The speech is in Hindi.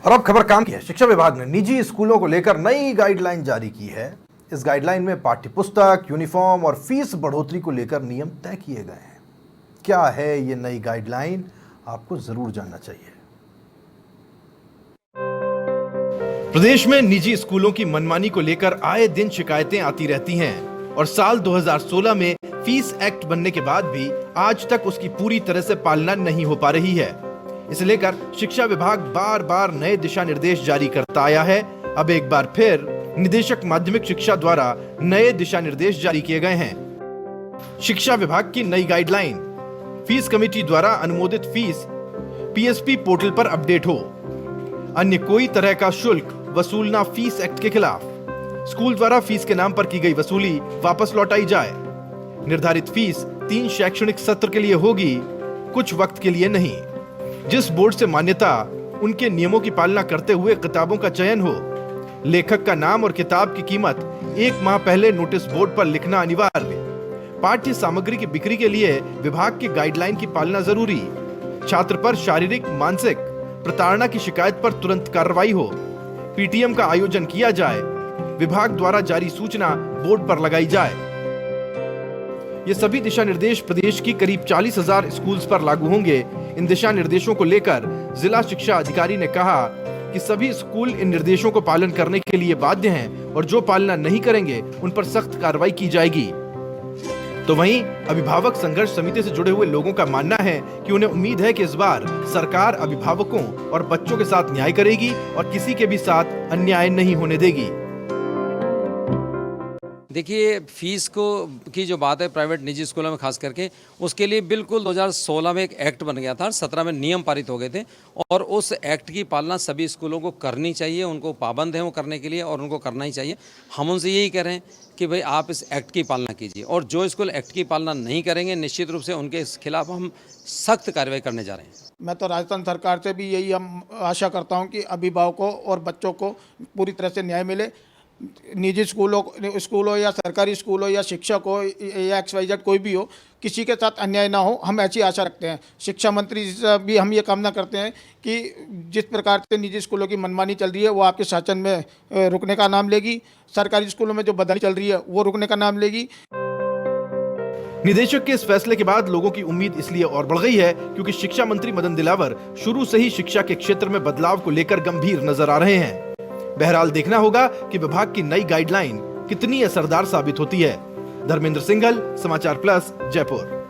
और अब खबर काम की है। शिक्षा विभाग ने निजी स्कूलों को लेकर नई गाइडलाइन जारी की है। इस गाइडलाइन में पाठ्य पुस्तक, यूनिफॉर्म और फीस बढ़ोतरी को लेकर नियम तय किए गए हैं। क्या है ये नई गाइडलाइन, आपको जरूर जानना चाहिए। प्रदेश में निजी स्कूलों की मनमानी को लेकर आए दिन शिकायतें आती रहती हैं और साल 2016 में फीस एक्ट बनने के बाद भी आज तक उसकी पूरी तरह से पालना नहीं हो पा रही है। इसे लेकर शिक्षा विभाग बार बार नए दिशा निर्देश जारी करता आया है। अब एक बार फिर निदेशक माध्यमिक शिक्षा द्वारा नए दिशा निर्देश जारी किए गए हैं। शिक्षा विभाग की नई गाइडलाइन, फीस कमेटी द्वारा अनुमोदित फीस पीएसपी पोर्टल पर अपडेट हो, अन्य कोई तरह का शुल्क वसूलना फीस एक्ट के खिलाफ, स्कूल द्वारा फीस के नाम पर की गई वसूली वापस लौटाई जाए, निर्धारित फीस 3 शैक्षणिक सत्र के लिए होगी, कुछ वक्त के लिए नहीं, जिस बोर्ड से मान्यता उनके नियमों की पालना करते हुए किताबों का चयन हो, लेखक का नाम और किताब की कीमत 1 माह पहले नोटिस बोर्ड पर लिखना अनिवार्य, पाठ्य सामग्री की बिक्री के लिए विभाग की गाइडलाइन की पालना जरूरी, छात्र पर शारीरिक मानसिक प्रताड़ना की शिकायत पर तुरंत कार्रवाई हो, पीटीएम का आयोजन किया जाए, विभाग द्वारा जारी सूचना बोर्ड पर लगाई जाए। ये सभी दिशा निर्देश प्रदेश की करीब 40,000 स्कूल्स पर लागू होंगे। इन दिशा निर्देशों को लेकर जिला शिक्षा अधिकारी ने कहा कि सभी स्कूल इन निर्देशों को पालन करने के लिए बाध्य हैं और जो पालना नहीं करेंगे उन पर सख्त कार्रवाई की जाएगी। तो वहीं अभिभावक संघर्ष समिति से जुड़े हुए लोगों का मानना है कि उन्हें उम्मीद है कि इस बार सरकार अभिभावकों और बच्चों के साथ न्याय करेगी और किसी के भी साथ अन्याय नहीं होने देगी। देखिए, फीस को की जो बात है प्राइवेट निजी स्कूलों में खास करके, उसके लिए बिल्कुल 2016 में एक एक्ट बन गया था, 17 में नियम पारित हो गए थे और उस एक्ट की पालना सभी स्कूलों को करनी चाहिए। उनको पाबंद हैं वो करने के लिए और उनको करना ही चाहिए। हम उनसे यही कह रहे हैं कि भाई आप इस एक्ट की पालना कीजिए और जो स्कूल एक्ट की पालना नहीं करेंगे निश्चित रूप से उनके खिलाफ हम सख्त कार्रवाई करने जा रहे हैं। मैं तो राजस्थान सरकार से भी यही हम आशा करता हूँ कि अभिभावकों और बच्चों को पूरी तरह से न्याय मिले। निजी स्कूलों या सरकारी स्कूलों या शिक्षक हो या XYZ कोई भी हो, किसी के साथ अन्याय ना हो, हम ऐसी आशा रखते हैं। शिक्षा मंत्री से भी हम ये कामना करते हैं कि जिस प्रकार से निजी स्कूलों की मनमानी चल रही है वो आपके शासन में रुकने का नाम लेगी, सरकारी स्कूलों में जो बदली चल रही है वो रुकने का नाम लेगी। निदेशक के इस फैसले के बाद लोगों की उम्मीद इसलिए और बढ़ गई है क्योंकि शिक्षा मंत्री मदन दिलावर शुरू से ही शिक्षा के क्षेत्र में बदलाव को लेकर गंभीर नजर आ रहे हैं। बहरहाल देखना होगा कि विभाग की नई गाइडलाइन कितनी असरदार साबित होती है। धर्मेंद्र सिंघल, समाचार प्लस, जयपुर।